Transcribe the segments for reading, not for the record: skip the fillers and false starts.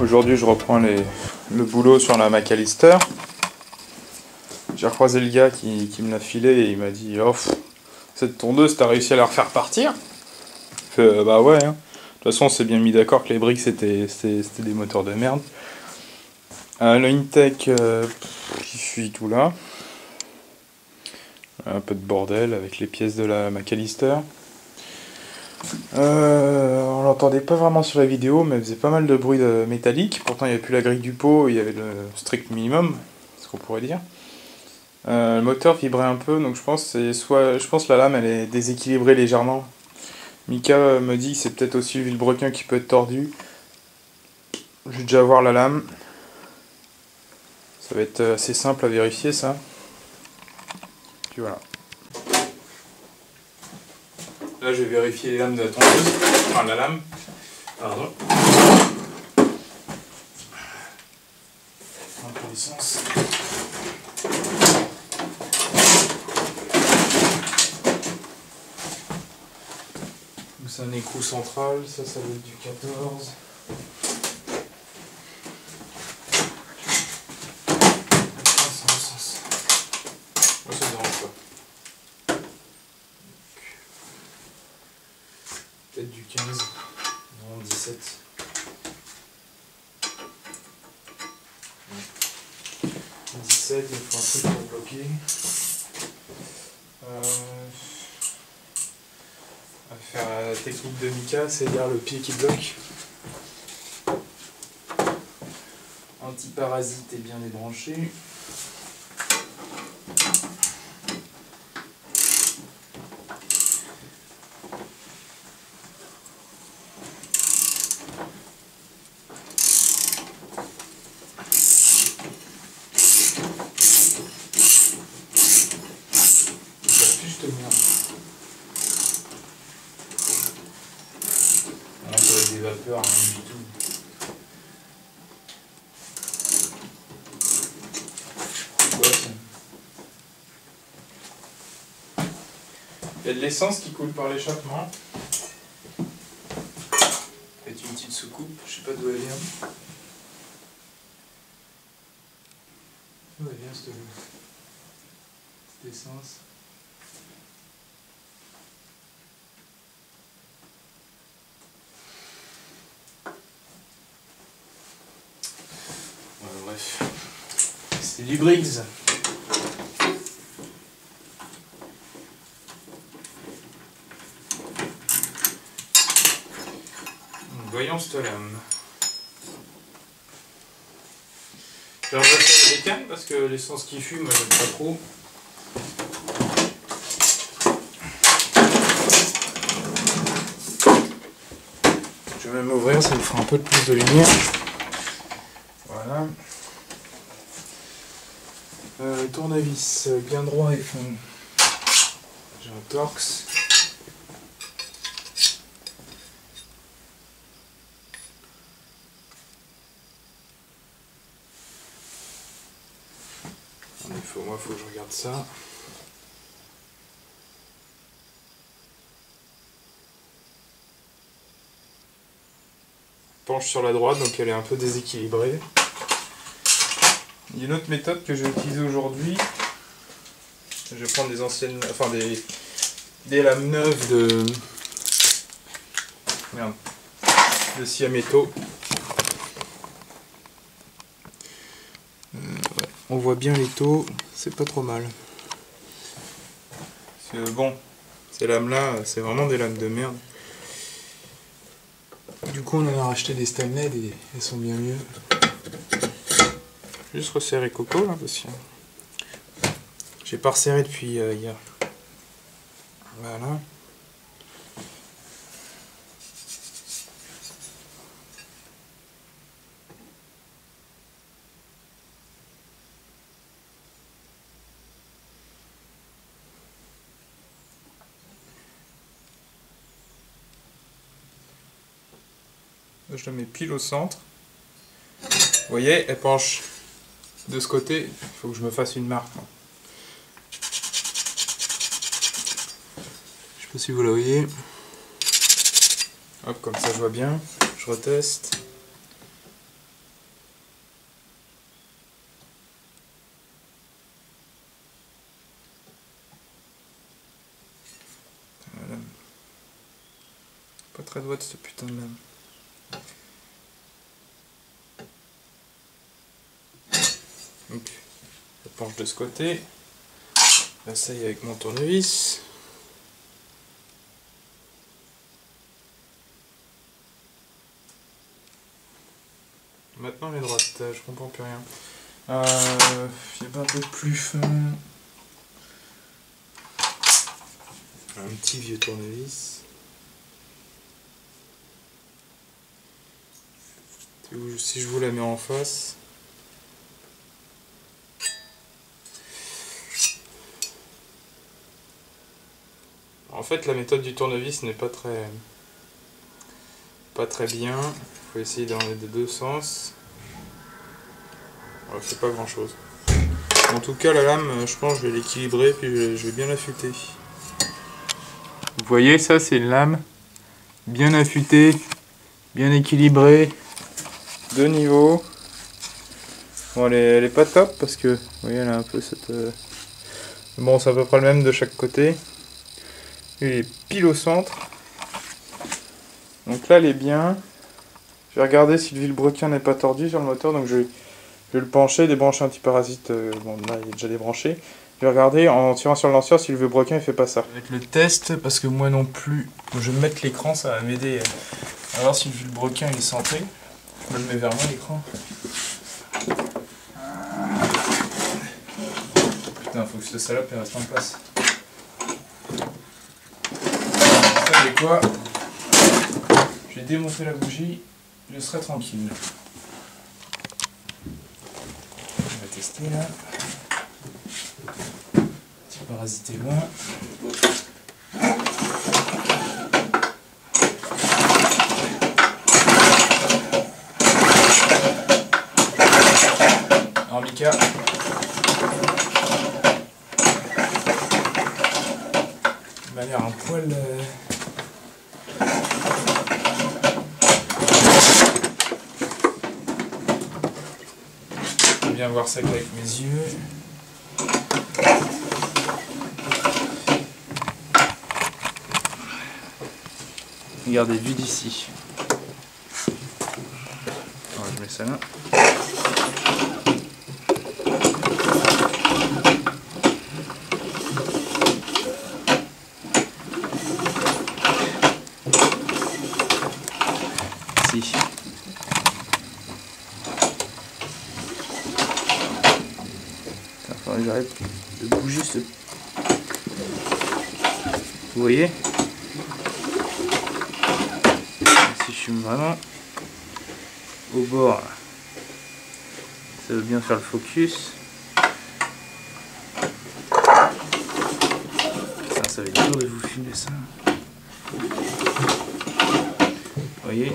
Aujourd'hui je reprends le boulot sur la McAllister. J'ai recroisé le gars qui me l'a filé et il m'a dit oh, cette tondeuse t'as réussi à la refaire partir? Bah ouais, hein. De toute façon on s'est bien mis d'accord que les briques c'était des moteurs de merde. Le Intech qui fuit tout là. Un peu de bordel avec les pièces de la McAllister. On l'entendait pas vraiment sur la vidéo, mais elle faisait pas mal de bruit métallique. Pourtant, il n'y avait plus la grille du pot, il y avait le strict minimum, ce qu'on pourrait dire. Le moteur vibrait un peu, donc je pense que la lame elle est déséquilibrée légèrement. Mika me dit que c'est peut-être aussi le vilebrequin qui peut être tordu. Je vais déjà voir la lame. Ça va être assez simple à vérifier ça. Puis voilà. Là, je vais vérifier les lames de la tondeuse. Enfin, la lame. Pardon. Un peu d'essence. Donc, c'est un écrou central. Ça doit être du 14. Moi, ça me dérange pas. Peut-être du 15, non 17. Ouais. 17, il faut un truc pour bloquer. On va faire la technique de Mika, c'est-à-dire le pied qui bloque. Antiparasite est bien débranché. Des vapeurs, rien du tout. Quoi, il y a de l'essence qui coule par l'échappement. C'est une petite soucoupe, je sais pas d'où elle vient. D'où elle vient cette essence? Bref, c'est du Briggs. Voyons cette lame. Je vais remplacer la décane parce que l'essence qui fume, moi j'aime pas trop. Je vais même ouvrir, ça me fera un peu plus de lumière. Voilà. Tournevis bien droit et fin. J'ai un Torx. Moi, faut que je regarde ça. Penche sur la droite, donc elle est un peu déséquilibrée. Il y a une autre méthode que je vais utiliser aujourd'hui. Je vais prendre des anciennes, enfin des lames neuves de scie à métaux. Ouais, on voit bien les taux, c'est pas trop mal. Parce que bon, ces lames là, c'est vraiment des lames de merde. Du coup on en a racheté des Stanley et elles sont bien mieux. Juste resserrer Coco là parce que j'ai pas resserré depuis hier. Voilà. Je la mets pile au centre. Vous voyez, elle penche de ce côté. Il faut que je me fasse une marque. Je sais pas si vous la voyez. Hop, comme ça je vois bien. Je reteste. pas très droite cette putain de lame. Donc, je penche de ce côté. J'essaye avec mon tournevis. Maintenant elle est droite, je comprends plus rien. Il y a pas un peu plus fin. Un petit vieux tournevis. Si je vous la mets en face. En fait, la méthode du tournevis n'est pas très bien. Il faut essayer d'en mettre des deux sens. Alors, c'est pas grand chose. En tout cas, la lame, je pense que je vais l'équilibrer puis je vais bien l'affûter. Vous voyez, ça c'est une lame bien affûtée, bien équilibrée, de niveau. Bon, elle est pas top parce que, vous voyez, elle a un peu cette... Bon, c'est à peu près le même de chaque côté. Il est pile au centre. Donc là, elle est bien. Je vais regarder si le vilebrequin n'est pas tordu sur le moteur. Donc je vais le pencher, débrancher un petit parasite. Bon, là, il est déjà débranché. Je vais regarder en tirant sur le lanceur si le vilebrequin ne fait pas ça. Ça va être le test parce que moi non plus. Je vais mettre l'écran, ça va m'aider à voir si le vilebrequin est centré. Je me le mets vers moi l'écran. Putain, faut que cette salope elle reste en place. Vous savez quoi? Je vais démonter la bougie, je serai tranquille. On va tester là. Petit parasité loin. Armica. Il m'a l'air un poil... Je vais bien voir ça avec mes yeux. Regardez, vue d'ici. Je mets ça là. Ici. Il faudrait que j'arrête de bouger ce... Vous voyez? Si je suis vraiment au bord, ça veut bien faire le focus. Putain, ça va être dur de vous filmer ça. Vous voyez?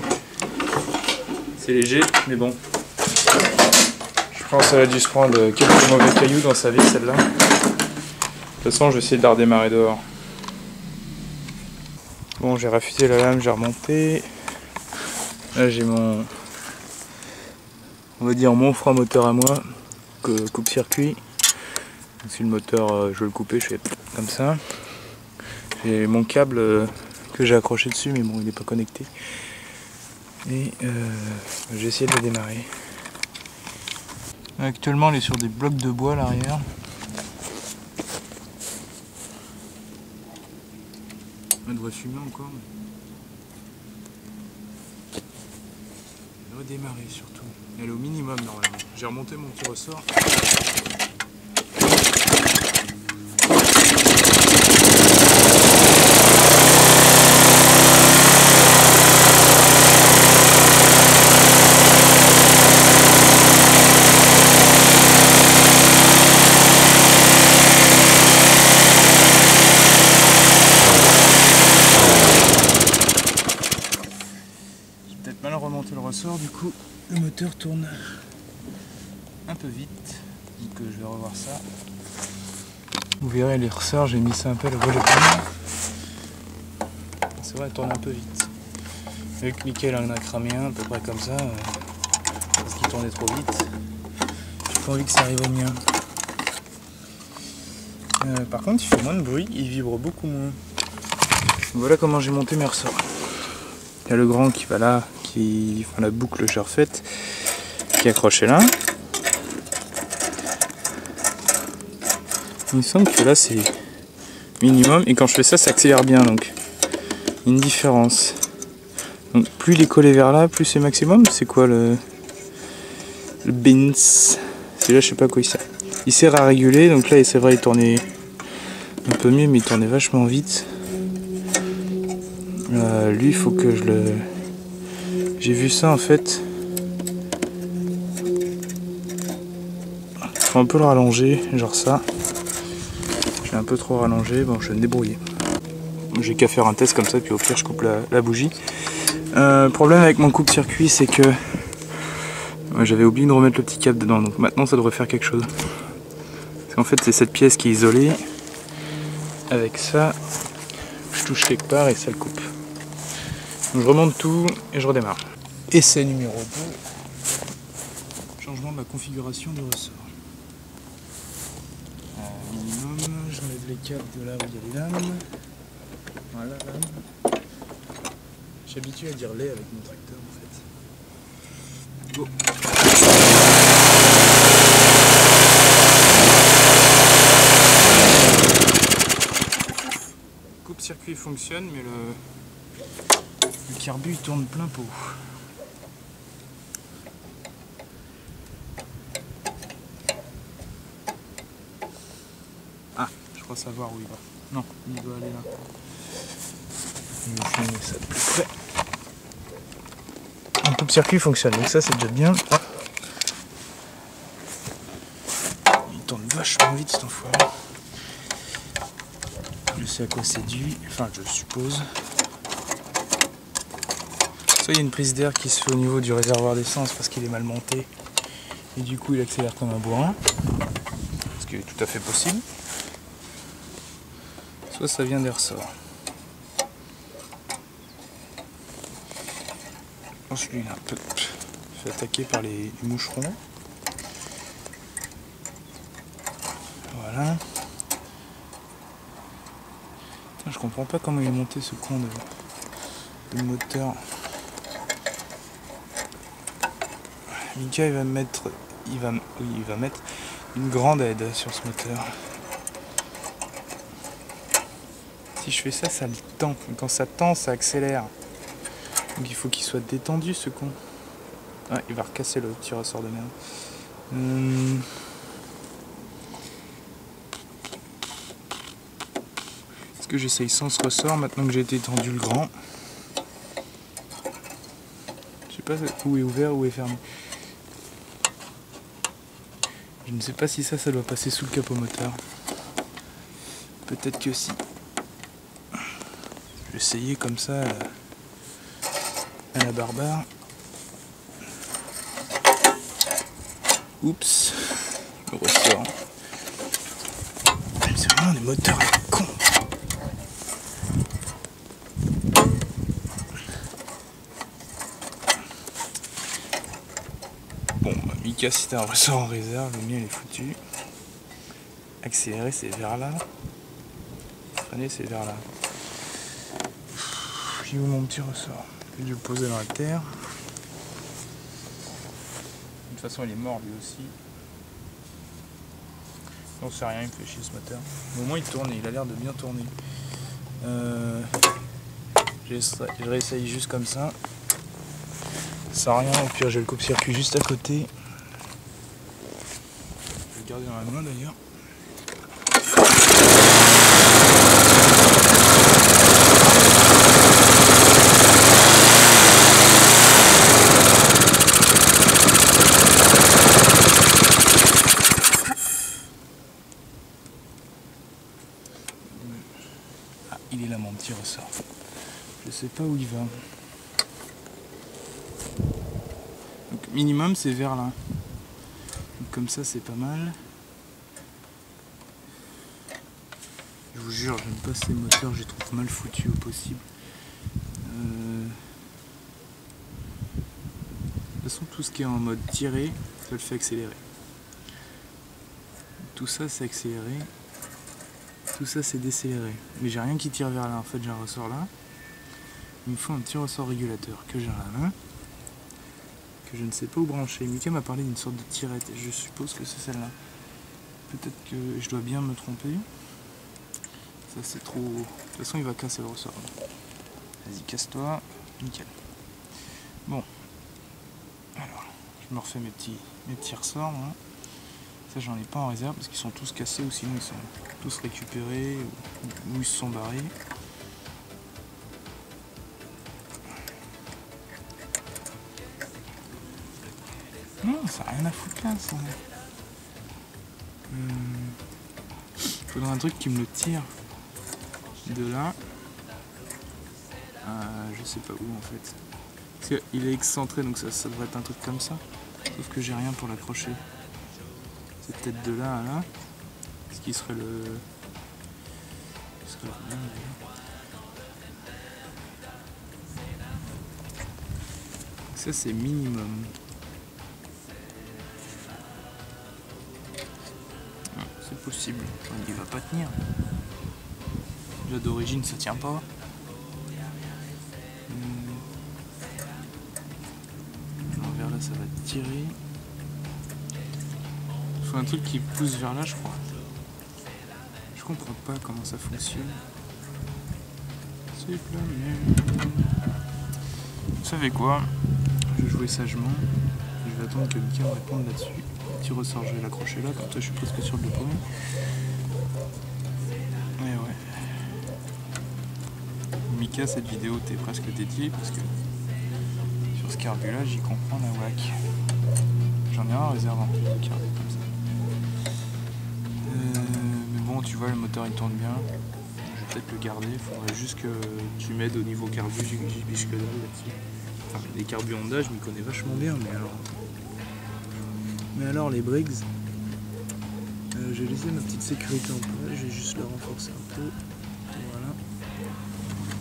C'est léger, mais bon. Je pense qu'elle a dû se prendre quelques mauvais cailloux dans sa vie, celle-là. De toute façon, je vais essayer de la redémarrer dehors. Bon, j'ai raffûté la lame, j'ai remonté. Là, j'ai mon... On va dire mon frein moteur à moi, coupe-circuit. Si le moteur, je veux le couper, je fais comme ça. J'ai mon câble que j'ai accroché dessus, mais bon, il n'est pas connecté. Et j'ai essayé de le démarrer. Actuellement, elle est sur des blocs de bois à l'arrière. Elle devrait fumer encore. Redémarrer surtout. Elle est au minimum normalement. J'ai remonté mon petit ressort. Mal remonter le ressort, du coup le moteur tourne un peu vite, donc je vais revoir ça. Vous verrez les ressorts, j'ai mis ça un peu à la voie de pomme. C'est vrai, elle tourne un peu vite. Vu que Mickaël en a cramé un à peu près comme ça, parce qu'il tournait trop vite. J'ai pas envie que ça arrive au mien. Par contre il fait moins de bruit, il vibre beaucoup moins. Voilà comment j'ai monté mes ressorts. Il y a le grand qui va là, enfin, la boucle que j'ai refaite, qui est accrochée là. Il me semble que là c'est minimum, et quand je fais ça, ça accélère bien, donc il y a une différence. Donc plus il est collé vers là, plus c'est maximum. C'est quoi le bins? C'est là, je sais pas quoi il sert. Il sert à réguler, donc là c'est vrai il tournait un peu mieux, mais il tournait vachement vite. Lui il faut que je le... J'ai vu ça en fait. Faut un peu le rallonger, genre ça. Je l'ai un peu trop rallongé, bon je vais me débrouiller. J'ai qu'à faire un test comme ça, puis au pire je coupe la bougie. Le problème avec mon coupe-circuit, c'est que j'avais oublié de remettre le petit câble dedans, donc maintenant ça devrait faire quelque chose. Parce qu'en fait c'est cette pièce qui est isolée. Avec ça, je touche quelque part et ça le coupe. Donc je remonte tout et je redémarre. Essai numéro 2. Changement de la configuration du ressort. Minimum, j'enlève les câbles de là où il y a les lames. Voilà, lame. J'ai habitué à dire lait avec mon tracteur en fait. Go. Coupe-circuit fonctionne, mais le carbu tourne plein pot. Ah, je crois savoir où il va. Non, il doit aller là. Je vais filmer ça de plus près. Le coupe-circuit fonctionne, donc ça c'est déjà bien. Il tourne vachement vite cet enfoiré. Je sais à quoi c'est dû, enfin je suppose. Soit il y a une prise d'air qui se fait au niveau du réservoir d'essence parce qu'il est mal monté. Et du coup il accélère comme un bourrin. Ce qui est tout à fait possible. Soit ça vient des ressorts. Ensuite il est un peu fait attaquer par les moucherons. Voilà. Je comprends pas comment il est monté ce con de moteur. Mika il va mettre une grande aide sur ce moteur. Si je fais ça, ça le tend. Quand ça tend, ça accélère. Donc il faut qu'il soit détendu ce con. Ah, il va recasser le petit ressort de merde. Est-ce que j'essaye sans ce ressort maintenant que j'ai détendu le grand? Je sais pas où est ouvert, où est fermé. Je ne sais pas si ça doit passer sous le capot moteur. Peut-être que si. Je vais essayer comme ça à la barbare. Oups, le ressort. C'est vraiment des moteurs cons. Bon, bah, Mika, si t'as un ressort en réserve, le mien il est foutu. Accélérer, c'est vers là. Freiner, c'est vers là. J'ai où mon petit ressort? Je vais le poser dans la terre. De toute façon, il est mort lui aussi. On sait rien, il me fait chier ce moteur. Mais au moins, il tourne, il a l'air de bien tourner. Je réessaye juste comme ça. Sans rien, au pire, j'ai le coupe-circuit juste à côté. Je vais le garder dans la main d'ailleurs. Il est là mon petit ressort. Je sais pas où il va. Donc minimum c'est vers là. Donc, comme ça c'est pas mal. Je vous jure, j'aime pas ces moteurs, je les trouve mal foutus au possible. De toute façon tout ce qui est en mode tiré, ça le fait accélérer. Tout ça c'est accéléré. Tout ça c'est décéléré. Mais j'ai rien qui tire vers là, en fait j'ai un ressort là. il me faut un petit ressort régulateur que j'ai à la main, que je ne sais pas où brancher. Mika m'a parlé d'une sorte de tirette et je suppose que c'est celle-là. Peut-être que je dois bien me tromper. Ça c'est trop... De toute façon il va casser le ressort. Vas-y, casse-toi. Nickel. Bon. Alors, je me refais mes petits ressorts là. Ça j'en ai pas en réserve parce qu'ils sont tous cassés ou sinon ils sont tous récupérés ou ils se sont barrés. Non, ça n'a rien à foutre là ça. Il faudrait un truc qui me le tire de là. Je sais pas où en fait. Parce qu'il est excentré donc ça devrait être un truc comme ça. Sauf que j'ai rien pour l'accrocher. C'est peut-être de là à là. Ce qui serait le... Ça c'est minimum. C'est possible. Il va pas tenir. Déjà d'origine ça tient pas. Vers là ça va tirer. Il faut un truc qui pousse vers là je crois. Je comprends pas comment ça fonctionne. C'est plein de... Vous savez quoi? Je vais jouer sagement. Je vais attendre que Mika me réponde là-dessus. Petit ressort, je vais l'accrocher là, comme ça je suis presque sûr de le premier. Mais ouais. Mika, cette vidéo t'es presque dédiée parce que sur ce carbu là, j'y comprends la whack. J'en ai un en réserve en plus de carbu comme ça. Mais bon, tu vois, le moteur il tourne bien. Je vais peut-être le garder. Il faudrait juste que tu m'aides au niveau carbu, j'y biche que dalle là-dessus. Enfin, les carbu Honda, je m'y connais vachement bien, mais alors les Briggs, j'ai laissé ma petite sécurité en place, je vais juste la renforcer un peu. Voilà.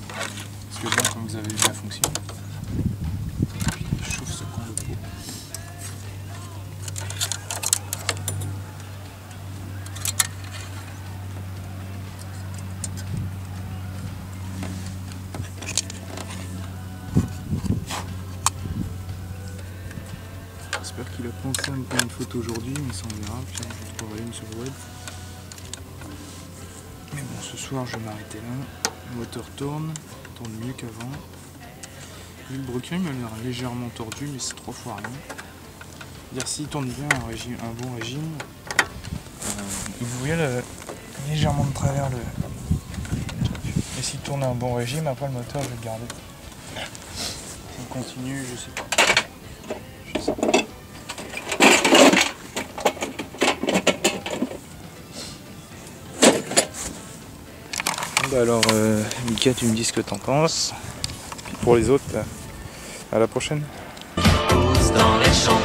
Parce que bon, comme vous avez vu, ça fonctionne. Je chauffe ce con de peau. J'espère qu'il a pensé à me prendre une photo aujourd'hui, mais ça on verra, puis je trouverai une sur le web. Mais bon, ce soir je vais m'arrêter là. Le moteur tourne mieux qu'avant. Le broquin il m'a l'air légèrement tordu, mais c'est 3 fois rien. C'est-à-dire s'il tourne bien un bon régime, vous voyez légèrement de travers le... Et s'il tourne un bon régime, après le moteur je vais le garder. S'il continue, je sais pas. Bah alors, Mika, tu me dis ce que t'en penses. Puis pour les autres, à la prochaine. Dans les champs.